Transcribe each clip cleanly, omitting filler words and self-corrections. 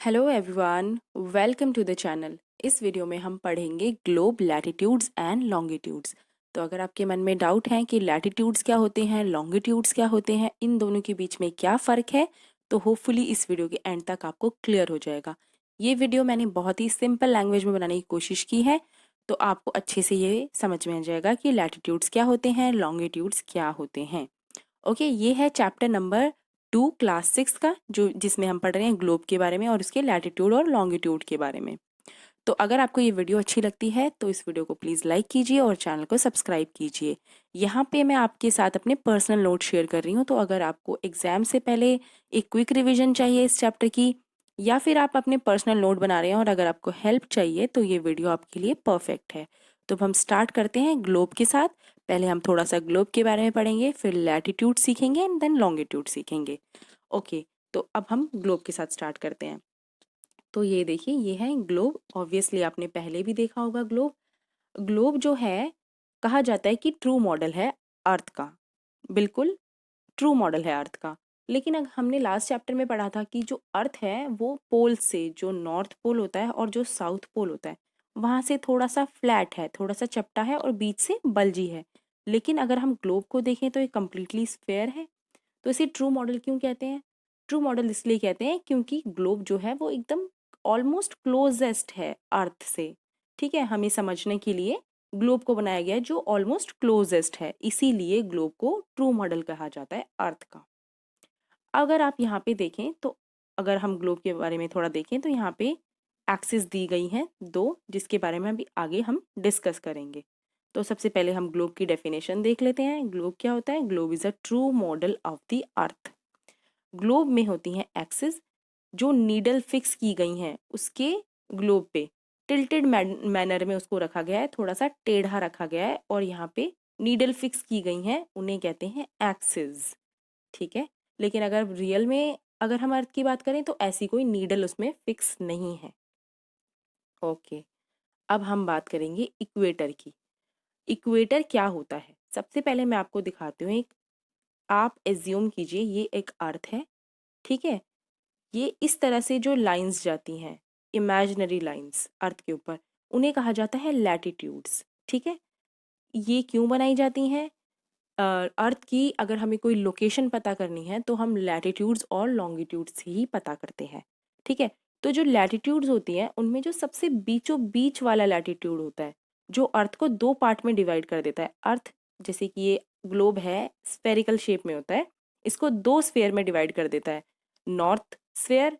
Hello everyone, welcome to the channel. इस video में हम पढ़ेंगे ग्लोब लैटिट्यूड्स एंड लॉन्गिट्यूड्स। तो अगर आपके मन में डाउट है कि लैटिट्यूड्स क्या होते हैं, लॉन्गिट्यूड्स क्या होते हैं, इन दोनों के बीच में क्या फ़र्क है, तो होपफुली इस वीडियो के एंड तक आपको क्लियर हो जाएगा। ये वीडियो मैंने बहुत ही सिंपल लैंग्वेज में बनाने की कोशिश की है, तो आपको अच्छे से ये समझ में आ जाएगा कि लैटिट्यूड्स क्या होते हैं, लॉन्गिट्यूड्स क्या होते हैं। ओके, ये है चैप्टर नंबर 2 क्लास 6 का, जो जिसमें हम पढ़ रहे हैं ग्लोब के बारे में और उसके लैटिट्यूड और लॉन्गिट्यूड के बारे में। तो अगर आपको ये वीडियो अच्छी लगती है तो इस वीडियो को प्लीज़ लाइक कीजिए और चैनल को सब्सक्राइब कीजिए। यहाँ पे मैं आपके साथ अपने पर्सनल नोट शेयर कर रही हूँ, तो अगर आपको एग्जाम से पहले एक क्विक रिविजन चाहिए इस चैप्टर की, या फिर आप अपने पर्सनल नोट बना रहे हैं और अगर आपको हेल्प चाहिए, तो ये वीडियो आपके लिए परफेक्ट है। तो अब हम स्टार्ट करते हैं ग्लोब के साथ। पहले हम थोड़ा सा ग्लोब के बारे में पढ़ेंगे, फिर लैटिट्यूड सीखेंगे एंड देन लॉन्गिट्यूड सीखेंगे। ओके, तो अब हम ग्लोब के साथ स्टार्ट करते हैं। तो ये देखिए, ये है ग्लोब। ऑब्वियसली आपने पहले भी देखा होगा ग्लोब। ग्लोब जो है, कहा जाता है कि ट्रू मॉडल है अर्थ का। बिल्कुल ट्रू मॉडल है अर्थ का। लेकिन अगर हमने लास्ट चैप्टर में पढ़ा था कि जो अर्थ है वो पोल से, जो नॉर्थ पोल होता है और जो साउथ पोल होता है, वहाँ से थोड़ा सा फ्लैट है, थोड़ा सा चपटा है और बीच से बल्जी है। लेकिन अगर हम ग्लोब को देखें तो ये कम्प्लीटली स्फेयर है। तो इसे ट्रू मॉडल क्यों कहते हैं? ट्रू मॉडल इसलिए कहते हैं क्योंकि ग्लोब जो है वो एकदम ऑलमोस्ट क्लोजेस्ट है अर्थ से। ठीक है, हमें समझने के लिए ग्लोब को बनाया गया है जो ऑलमोस्ट क्लोजेस्ट है, इसीलिए ग्लोब को ट्रू मॉडल कहा जाता है अर्थ का। अगर आप यहाँ पे देखें तो, अगर हम ग्लोब के बारे में थोड़ा देखें तो यहाँ पे एक्सिस दी गई हैं दो, जिसके बारे में अभी आगे हम डिस्कस करेंगे। तो सबसे पहले हम ग्लोब की डेफिनेशन देख लेते हैं। ग्लोब क्या होता है? Globe is a true model of the earth. Globe में होती हैं एक्सिस जो नीडल फिक्स की गई हैं उसके ग्लोब पे, टिल्टेड मैनर में उसको रखा गया है, थोड़ा सा टेढ़ा रखा गया है और यहाँ पे नीडल फिक्स की गई हैं, उन्हें कहते हैं एक्सिस। ठीक है, लेकिन अगर रियल में अगर हम अर्थ की बात करें तो ऐसी कोई नीडल उसमें फिक्स नहीं है। ओके, अब हम बात करेंगे इक्वेटर की। इक्वेटर क्या होता है? सबसे पहले मैं आपको दिखाती हूँ एक। आप एज्यूम कीजिए ये एक अर्थ है। ठीक है, ये इस तरह से जो लाइंस जाती हैं, इमेजिनरी लाइंस अर्थ के ऊपर, उन्हें कहा जाता है लैटिट्यूड्स। ठीक है, ये क्यों बनाई जाती हैं? अर्थ की अगर हमें कोई लोकेशन पता करनी है तो हम लैटिट्यूड्स और लॉन्गिट्यूड्स ही पता करते हैं। ठीक है, तो जो लैटिट्यूड्स होती हैं उनमें जो सबसे बीचों बीच वाला लैटिट्यूड होता है, जो अर्थ को दो पार्ट में डिवाइड कर देता है। अर्थ, जैसे कि ये ग्लोब है, स्फेरिकल शेप में होता है, इसको दो स्फेयर में डिवाइड कर देता है, नॉर्थ स्फेयर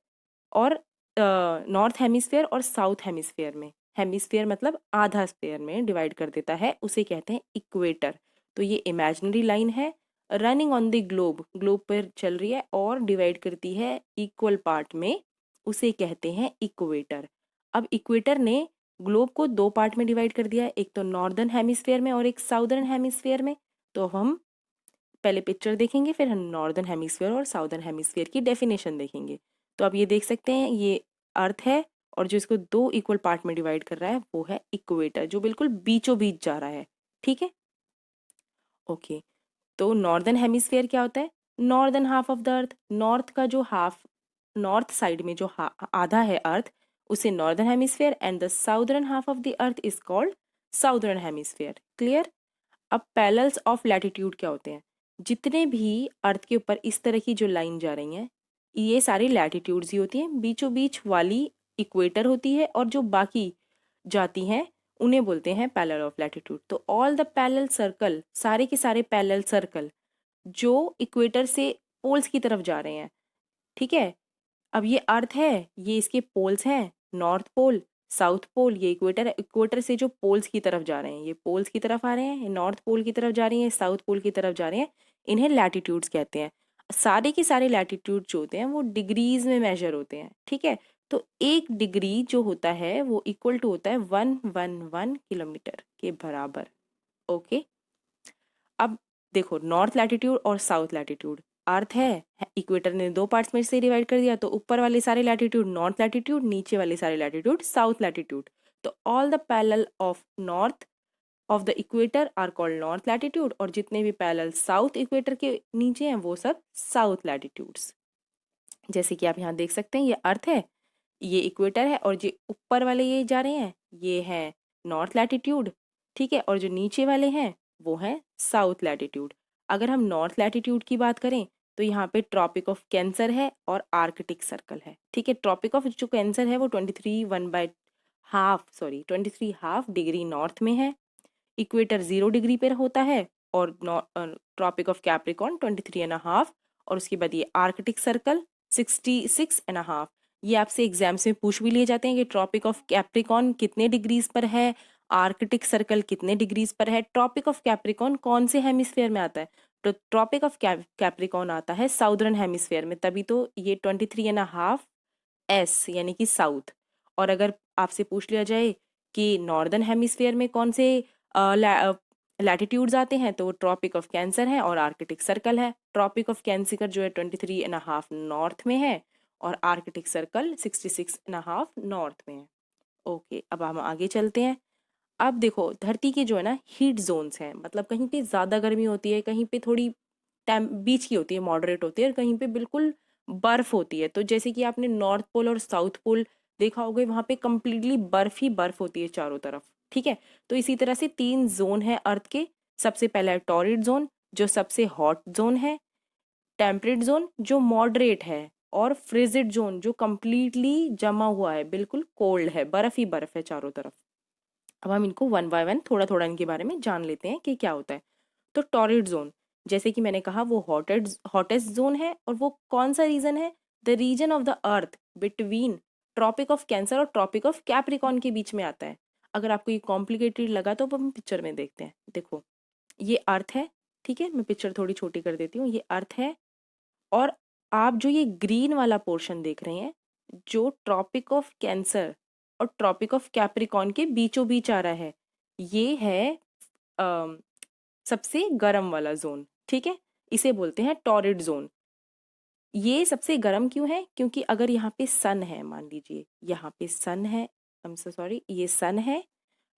और नॉर्थ हेमिस्फेयर और साउथ हेमिस्फेयर में। हेमिस्फेयर मतलब आधा स्फेयर में डिवाइड कर देता है, उसे कहते हैं इक्वेटर। तो ये इमेजिनरी लाइन है, running on the globe, globe पर चल रही है और डिवाइड करती है इक्वल पार्ट में, उसे कहते हैं इक्वेटर। अब इक्वेटर ने ग्लोब को दो पार्ट में डिवाइड कर दिया है, एक तो नॉर्दर्न हेमिस्फेयर में और एक साउदर्न हेमिस्फेयर में। तो हम पहले पिक्चर देखेंगे, फिर हम नॉर्दर्न हेमिस्फेयर और साउदर्न हेमिस्फेयर की डेफिनेशन देखेंगे। तो अब ये देख सकते हैं, ये अर्थ है और जो इसको दो इक्वल पार्ट में डिवाइड कर रहा है वो है इक्वेटर, जो बिल्कुल बीचों बीच जा रहा है। ठीक है, ओके। तो नॉर्दर्न हेमिस्फेयर क्या होता है? Northern half of the earth. North का जो हाफ, नॉर्थ साइड में जो आधा है अर्थ, उसे northern hemisphere, and the southern half of the earth is called southern hemisphere. Clear? अब पैरेलल्स ऑफ लैटिट्यूड क्या होते हैं? जितने भी अर्थ के ऊपर इस तरह की जो लाइन जा रही हैं, ये सारी लैटिट्यूड्स ही होती हैं। बीचों बीच वाली इक्वेटर होती है और जो बाकी जाती हैं उन्हें बोलते हैं पैरेलल ऑफ लैटिट्यूड। तो ऑल द पैरेलल सर्कल, सारे के सारे पैरेलल सर्कल जो इक्वेटर से पोल्स की तरफ जा रहे हैं। ठीक है, अब ये अर्थ है, ये इसके पोल्स हैं, नॉर्थ पोल, साउथ पोल, ये इक्वेटर है। इक्वेटर से जो पोल्स की तरफ जा रहे हैं, ये पोल्स की तरफ आ रहे हैं, ये नॉर्थ पोल की तरफ जा रही हैं, साउथ पोल की तरफ जा रहे हैं, इन्हें लैटिट्यूड्स कहते हैं। सारे के सारे लैटिट्यूड जो होते हैं वो डिग्रीज में मेजर होते हैं। ठीक है, तो एक डिग्री जो होता है वो इक्वल टू होता है 111 किलोमीटर के बराबर। ओके, अब देखो, नॉर्थ लैटिट्यूड और साउथ लैटिट्यूड, अर्थ है, इक्वेटर ने दो पार्ट्स में से डिवाइड कर दिया, तो ऊपर वाले सारे लैटिट्यूड नॉर्थ लैटिट्यूड, नीचे वाले सारे लैटिट्यूड साउथ लैटिट्यूड। तो all the parallel of north of the equator are called north latitude, और जितने भी पैरेलल साउथ इक्वेटर के नीचे हैं वो सब साउथ लैटिट्यूड्स। जैसे कि आप यहाँ देख सकते हैं, ये अर्थ है, ये इक्वेटर है, और जो ऊपर वाले ये जा रहे हैं ये है नॉर्थ लैटिट्यूड, ठीक है, और जो नीचे वाले हैं वो हैं साउथ लैटिट्यूड। अगर हम नॉर्थ लैटिट्यूड की बात करें तो यहाँ पे ट्रॉपिक ऑफ कैंसर है और आर्कटिक सर्कल है, ठीक है। ट्रॉपिक ऑफ जो कैंसर है वो 23 डिग्री नॉर्थ में है, इक्वेटर 0 डिग्री पर होता है, और ट्रॉपिक ऑफ कैप्रिकॉन 23.5, और उसके बाद ये आर्कटिक सर्कल 66.5। ये आपसे एग्जाम्स में पूछ भी लिए जाते हैं कि ट्रॉपिक ऑफ कैप्रिकॉन कितने डिग्रीज पर है, आर्कटिक सर्कल कितने डिग्रीज पर है। ट्रॉपिक ऑफ कैप्रिकॉन कौन से हेमिस्फेयर में आता है? तो ट्रॉपिक ऑफ कैप्रिकॉन आता है साउदर्न हेमिस्फेयर में, तभी तो ये 23.5 यानी कि साउथ। और अगर आपसे पूछ लिया जाए कि नॉर्दर्न हेमिस्फेयर में कौन से लैटिट्यूड्स आते हैं, तो वो ट्रॉपिक ऑफ कैंसर है और आर्कटिक सर्कल है। ट्रॉपिक ऑफ कैंसर जो है 23.5 नॉर्थ में है, और आर्कटिक सर्कल 66.5 नॉर्थ में है। ओके, अब हम आगे चलते हैं। अब देखो धरती के जो है ना हीट जोन्स हैं, मतलब कहीं पे ज़्यादा गर्मी होती है, कहीं पे थोड़ी टाइम बीच की होती है, मॉडरेट होती है, और कहीं पे बिल्कुल बर्फ़ होती है। तो जैसे कि आपने नॉर्थ पोल और साउथ पोल देखा होगा, वहाँ पे कम्प्लीटली बर्फ़ ही बर्फ़ होती है चारों तरफ, ठीक है। तो इसी तरह से 3 जोन है अर्थ के। सबसे पहला है टॉरिड जोन जो सबसे हॉट जोन है, टेम्परेट जोन जो मॉडरेट है, और फ्रिजिड जोन जो कम्प्लीटली जमा हुआ है, बिल्कुल कोल्ड है, बर्फ़ ही बर्फ़ है चारों तरफ। अब हम इनको वन बाय वन थोड़ा थोड़ा इनके बारे में जान लेते हैं कि क्या होता है। तो टॉरिड जोन, जैसे कि मैंने कहा, वो हॉटेस्ट जोन है, और वो कौन सा रीजन है? The region of the earth between tropic of cancer और ट्रॉपिक ऑफ कैप्रिकॉन के बीच में आता है। अगर आपको ये कॉम्प्लिकेटेड लगा तो अब हम पिक्चर में देखते हैं। देखो ये अर्थ है, ठीक है, मैं पिक्चर थोड़ी छोटी कर देती हूँ। ये अर्थ है, और आप जो ये ग्रीन वाला पोर्शन देख रहे हैं, जो ट्रॉपिक ऑफ कैंसर और ट्रॉपिक ऑफ कैप्रिकॉन के बीचों बीच आ रहा है, ये है अम, सबसे गर्म वाला जोन, ठीक है। इसे बोलते हैं टॉरिड जोन। ये सबसे गर्म क्यों है? क्योंकि अगर यहाँ पे सन है, मान लीजिए यहाँ पे सन है, आई एम सो सॉरी, ये सन है,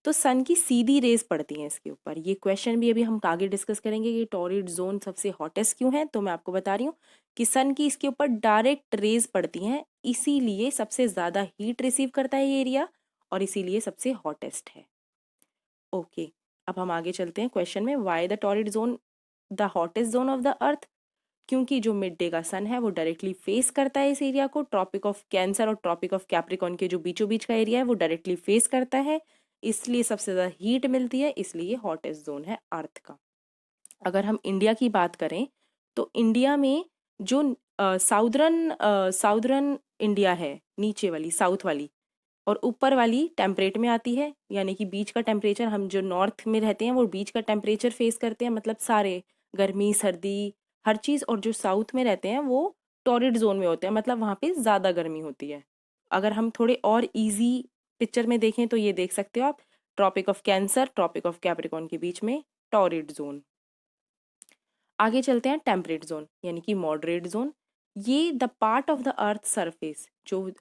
तो सन की सीधी रेज पड़ती हैं इसके ऊपर। ये क्वेश्चन भी अभी हम आगे डिस्कस करेंगे कि टॉरिड जोन सबसे हॉटेस्ट क्यों है। तो मैं आपको बता रही हूँ कि सन की इसके ऊपर डायरेक्ट रेज पड़ती हैं, इसीलिए सबसे ज़्यादा हीट रिसीव करता है ये एरिया, और इसीलिए सबसे हॉटेस्ट है। ओके, अब हम आगे चलते हैं क्वेश्चन में। Why the torrid zone the hottest zone of the earth? क्योंकि जो मिड डे का सन है वो डायरेक्टली फेस करता है इस एरिया को। ट्रॉपिक ऑफ कैंसर और ट्रॉपिक ऑफ कैप्रिकॉन के जो बीचों बीच का एरिया है वो डायरेक्टली फेस करता है, इसलिए सबसे ज़्यादा हीट मिलती है, इसलिए हॉटेस्ट जोन है अर्थ का। अगर हम इंडिया की बात करें तो इंडिया में जो साउदर्न इंडिया है, नीचे वाली साउथ वाली, और ऊपर वाली टेम्परेट में आती है, यानी कि बीच का टेम्परेचर, हम जो नॉर्थ में रहते हैं वो बीच का टेम्परेचर फेस करते हैं, मतलब सारे गर्मी सर्दी हर चीज़। और जो साउथ में रहते हैं वो टॉरिड जोन में होते हैं, मतलब वहाँ पे ज़्यादा गर्मी होती है। अगर हम थोड़े और इजी पिक्चर में देखें तो ये देख सकते हो आप, tropic of cancer tropic of capricorn के बीच में टॉरिड जोन। आगे चलते हैं टेम्परेट जोन यानी कि मॉडरेट जोन। ये the part of the earth surface, जो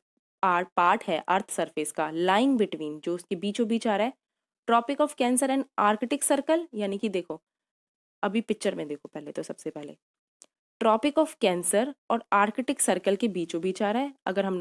पार्ट है अर्थ सरफेस का, लाइंग बिटवीन, जो उसके बीचों बीच आ रहा है tropic of cancer and arctic circle. यानी कि देखो अभी पिक्चर में देखो, पहले तो सबसे पहले ट्रॉपिक ऑफ कैंसर और आर्कटिक सर्कल के बीचों बीच आ रहा है। अगर हम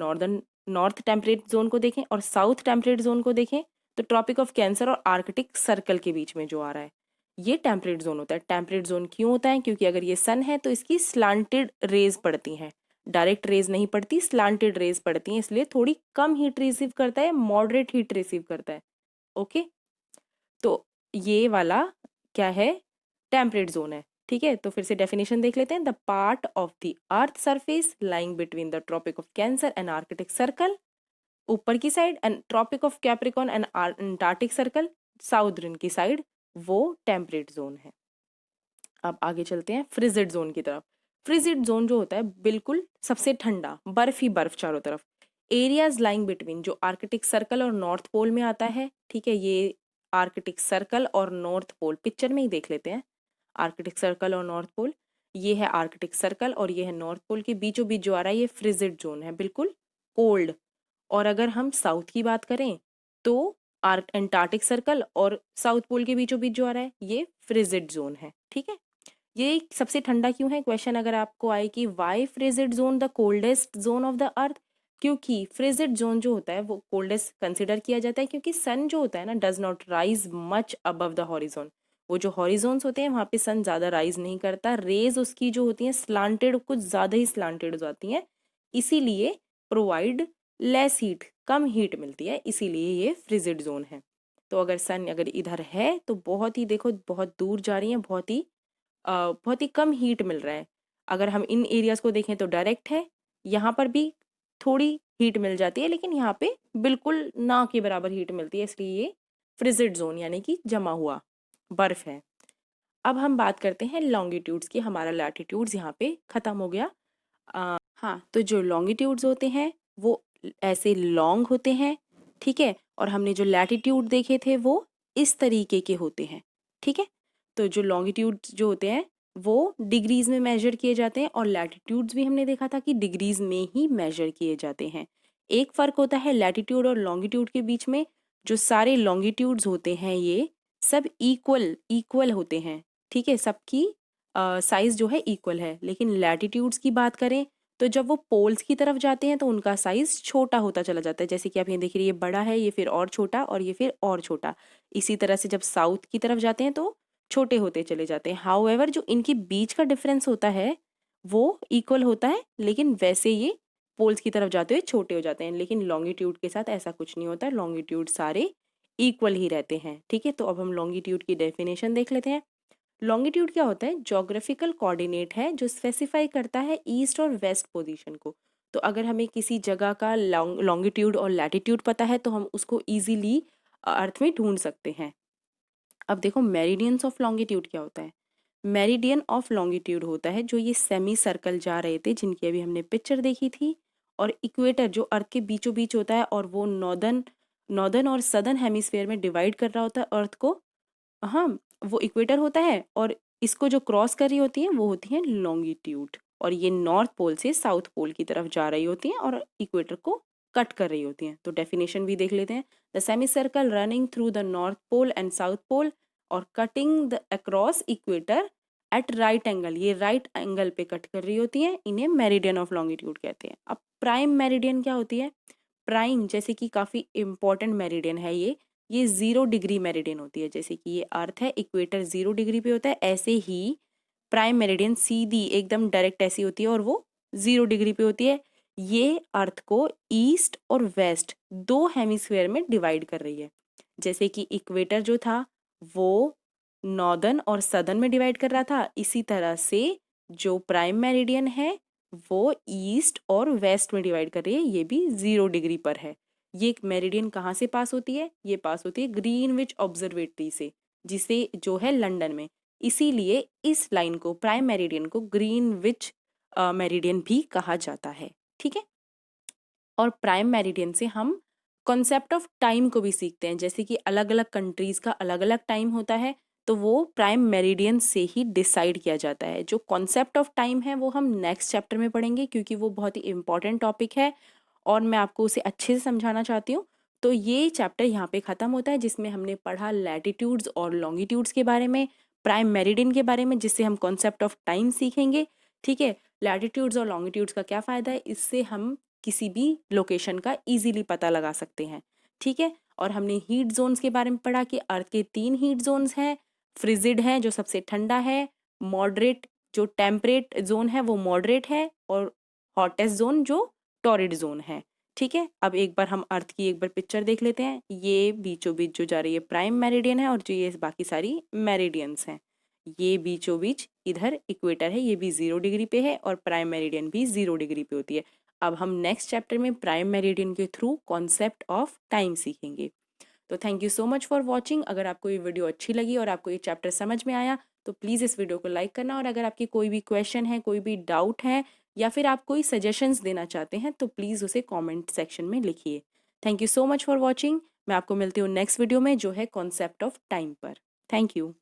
नॉर्थ टेम्परेट जोन को देखें और साउथ टेम्परेट जोन को देखें, तो ट्रॉपिक ऑफ कैंसर और आर्कटिक सर्कल के बीच में जो आ रहा है ये टेम्परेट जोन होता है। टेम्परेट जोन क्यों होता है? क्योंकि अगर ये सन है तो इसकी स्लांटेड रेज पड़ती हैं, डायरेक्ट रेज नहीं पड़ती, स्लांटेड रेज पड़ती हैं, इसलिए थोड़ी कम हीट रिसीव करता है, मॉडरेट हीट रिसीव करता है। ओके, तो ये वाला क्या है? टेम्परेट जोन है, ठीक है। तो फिर से डेफिनेशन देख लेते हैं। The part of the earth surface lying between the tropic of cancer and arctic circle, ऊपर की side, and tropic of capricorn and antarctic circle southern की साइड, वो टेम्परेट जोन है। अब आगे चलते हैं फ्रिजिड जोन की तरफ। फ्रिजिड जोन जो होता है बिल्कुल सबसे ठंडा, बर्फ ही बर्फ चारों तरफ। एरियाज लाइंग बिटवीन, जो आर्कटिक सर्कल और नॉर्थ पोल में आता है, ठीक है। ये आर्कटिक सर्कल और नॉर्थ पोल पिक्चर में ही देख लेते हैं। आर्कटिक सर्कल और नॉर्थ पोल, ये है आर्कटिक सर्कल और ये है नॉर्थ पोल, के बीचों बीच जो आ रहा है ये फ्रिजिड जोन है, बिल्कुल कोल्ड। और अगर हम साउथ की बात करें तो अंटार्कटिक सर्कल और साउथ पोल के बीचों बीच जो आ रहा है ये फ्रिजिड जोन है, ठीक है। ये सबसे ठंडा क्यों है? क्वेश्चन अगर आपको आए कि why frigid zone the coldest zone of the earth, क्योंकि फ्रिजिड जोन जो होता है वो कोल्डेस्ट कंसिडर किया जाता है, क्योंकि सन जो होता है ना does not rise much above the horizon. वो जो हॉरिजॉन्स होते हैं वहाँ पे सन ज़्यादा राइज नहीं करता, रेज उसकी जो होती हैं स्लांटेड, कुछ ज़्यादा ही स्लांटेड हो जाती हैं, इसीलिए प्रोवाइड लेस हीट, कम हीट मिलती है, इसीलिए ये फ्रिजिड जोन है। तो अगर सन अगर इधर है तो बहुत ही देखो बहुत दूर जा रही है, बहुत ही कम हीट मिल रहा है। अगर हम इन एरियाज को देखें तो डायरेक्ट है, यहाँ पर भी थोड़ी हीट मिल जाती है, लेकिन यहाँ पे बिल्कुल ना के बराबर हीट मिलती है, इसलिए ये फ्रिजिड जोन यानी कि जमा हुआ बर्फ है। अब हम बात करते हैं लॉन्गिट्यूड्स की। हमारा लैटिट्यूड्स यहाँ पे ख़त्म हो गया। हाँ, तो जो लॉन्गिट्यूड्स होते हैं वो ऐसे लॉन्ग होते हैं, ठीक है, और हमने जो लैटिट्यूड देखे थे वो इस तरीके के होते हैं, ठीक है। तो जो लॉन्गिट्यूड्स जो होते हैं वो डिग्रीज में मेजर किए जाते हैं, और लैटिट्यूड्स भी हमने देखा था कि डिग्रीज में ही मेजर किए जाते हैं। एक फ़र्क होता है लैटिट्यूड और लॉन्गिट्यूड के बीच में, जो सारे लॉन्गिट्यूड्स होते हैं ये सब इक्वल इक्वल होते हैं, ठीक है, सबकी साइज़ जो है इक्वल है। लेकिन लैटिट्यूड्स की बात करें तो जब वो पोल्स की तरफ जाते हैं तो उनका साइज़ छोटा होता चला जाता है, जैसे कि आप ये देख रही है, ये बड़ा है, ये फिर और छोटा, और ये फिर और छोटा। इसी तरह से जब साउथ की तरफ जाते हैं तो छोटे होते चले जाते हैं। हाउएवर जो इनके बीच का डिफरेंस होता है वो इक्वल होता है, लेकिन वैसे ये पोल्स की तरफ जाते हुए छोटे हो जाते हैं। लेकिन लॉन्गिट्यूड के साथ ऐसा कुछ नहीं होता, लॉन्गिट्यूड सारे इक्वल ही रहते हैं, ठीक है। तो अब हम लॉन्गिट्यूड की डेफिनेशन देख लेते हैं। लॉन्गिट्यूड क्या होता है? ज्योग्राफिकल कोऑर्डिनेट है जो स्पेसिफाई करता है ईस्ट और वेस्ट पोजीशन को। तो अगर हमें किसी जगह का लॉन्गिट्यूड और लैटिट्यूड पता है तो हम उसको इजीली अर्थ में ढूंढ सकते हैं। अब देखो मेरिडियंस ऑफ लॉन्गिट्यूड क्या होता है। मेरिडियन ऑफ लॉन्गिट्यूड होता है जो ये सेमी सर्कल जा रहे थे जिनकी अभी हमने पिक्चर देखी थी, और इक्वेटर जो अर्थ के बीचों बीच होता है और वो नॉर्दर्न नॉर्दर्न और सदर्न हेमिस्फेयर में डिवाइड कर रहा होता है अर्थ को। हाँ, वो इक्वेटर होता है, और इसको जो क्रॉस कर रही होती है वो होती है लॉन्गिट्यूड, और ये नॉर्थ पोल से साउथ पोल की तरफ जा रही होती हैं और इक्वेटर को कट कर रही होती हैं। तो डेफिनेशन भी देख लेते हैं। The semi circle running through the north pole and south pole और cutting the across equator at right angle, ये राइट एंगल पे कट कर रही होती हैं, इन्हें मेरिडियन ऑफ लॉन्गिट्यूड कहते हैं। अब प्राइम मेरिडियन क्या होती है? प्राइम जैसे कि काफ़ी इम्पॉर्टेंट मेरिडियन है ये 0 डिग्री मेरिडियन होती है। जैसे कि ये अर्थ है, इक्वेटर 0 डिग्री पे होता है, ऐसे ही प्राइम मेरिडियन सीधी एकदम डायरेक्ट ऐसी होती है और वो 0 डिग्री पे होती है। ये अर्थ को ईस्ट और वेस्ट दो हेमिस्फेयर में डिवाइड कर रही है। जैसे कि इक्वेटर जो था वो नॉर्दर्न और सदर्न में डिवाइड कर रहा था, इसी तरह से जो प्राइम मेरिडियन है वो ईस्ट और वेस्ट में डिवाइड कर रही है, ये भी 0 डिग्री पर है। ये मेरिडियन कहाँ से पास होती है? ये पास होती है ग्रीनविच ऑब्जर्वेटरी से, जिसे जो है लंदन में। इसीलिए इस लाइन को, प्राइम मेरिडियन को, ग्रीनविच मेरिडियन भी कहा जाता है, ठीक है। और प्राइम मेरिडियन से हम कॉन्सेप्ट ऑफ टाइम को भी सीखते हैं, जैसे कि अलग अलग कंट्रीज़ का अलग अलग टाइम होता है, तो वो प्राइम मेरिडियन से ही डिसाइड किया जाता है। जो कॉन्सेप्ट ऑफ टाइम है वो हम नेक्स्ट चैप्टर में पढ़ेंगे, क्योंकि वो बहुत ही इंपॉर्टेंट टॉपिक है और मैं आपको उसे अच्छे से समझाना चाहती हूँ। तो ये चैप्टर यहाँ पे ख़त्म होता है, जिसमें हमने पढ़ा लैटिट्यूड्स और लॉन्गिट्यूड्स के बारे में, प्राइम मेरिडियन के बारे में, जिससे हम कॉन्सेप्ट ऑफ टाइम सीखेंगे, ठीक है। लैटिट्यूड्स और लॉन्गिट्यूड्स का क्या फ़ायदा है? इससे हम किसी भी लोकेशन का इजीली पता लगा सकते हैं, ठीक है। और हमने हीट जोन्स के बारे में पढ़ा कि अर्थ के 3 हीट जोन्स हैं। फ्रिजिड है जो सबसे ठंडा है, मॉडरेट जो टेम्परेट जोन है वो मॉडरेट है, और हॉटेस्ट जोन जो टॉरिड जोन है, ठीक है। अब एक बार हम अर्थ की एक बार पिक्चर देख लेते हैं। ये बीचों बीच जो जा रही है प्राइम मेरिडियन है, और जो ये बाकी सारी मेरिडियंस हैं, ये बीचों बीच इधर इक्वेटर है, ये भी 0 डिग्री पे है, और प्राइम मेरिडियन भी 0 डिग्री पे होती है। अब हम नेक्स्ट चैप्टर में प्राइम मेरिडियन के थ्रू कॉन्सेप्ट ऑफ टाइम सीखेंगे। तो thank you so much for watching. अगर आपको ये वीडियो अच्छी लगी और आपको ये चैप्टर समझ में आया तो प्लीज़ इस वीडियो को लाइक करना, और अगर आपकी कोई भी क्वेश्चन है, कोई भी डाउट है, या फिर आप कोई सजेशंस देना चाहते हैं तो प्लीज़ उसे कमेंट सेक्शन में लिखिए। Thank you so much for watching. मैं आपको मिलती हूँ नेक्स्ट वीडियो में जो है कॉन्सेप्ट ऑफ टाइम पर। Thank you.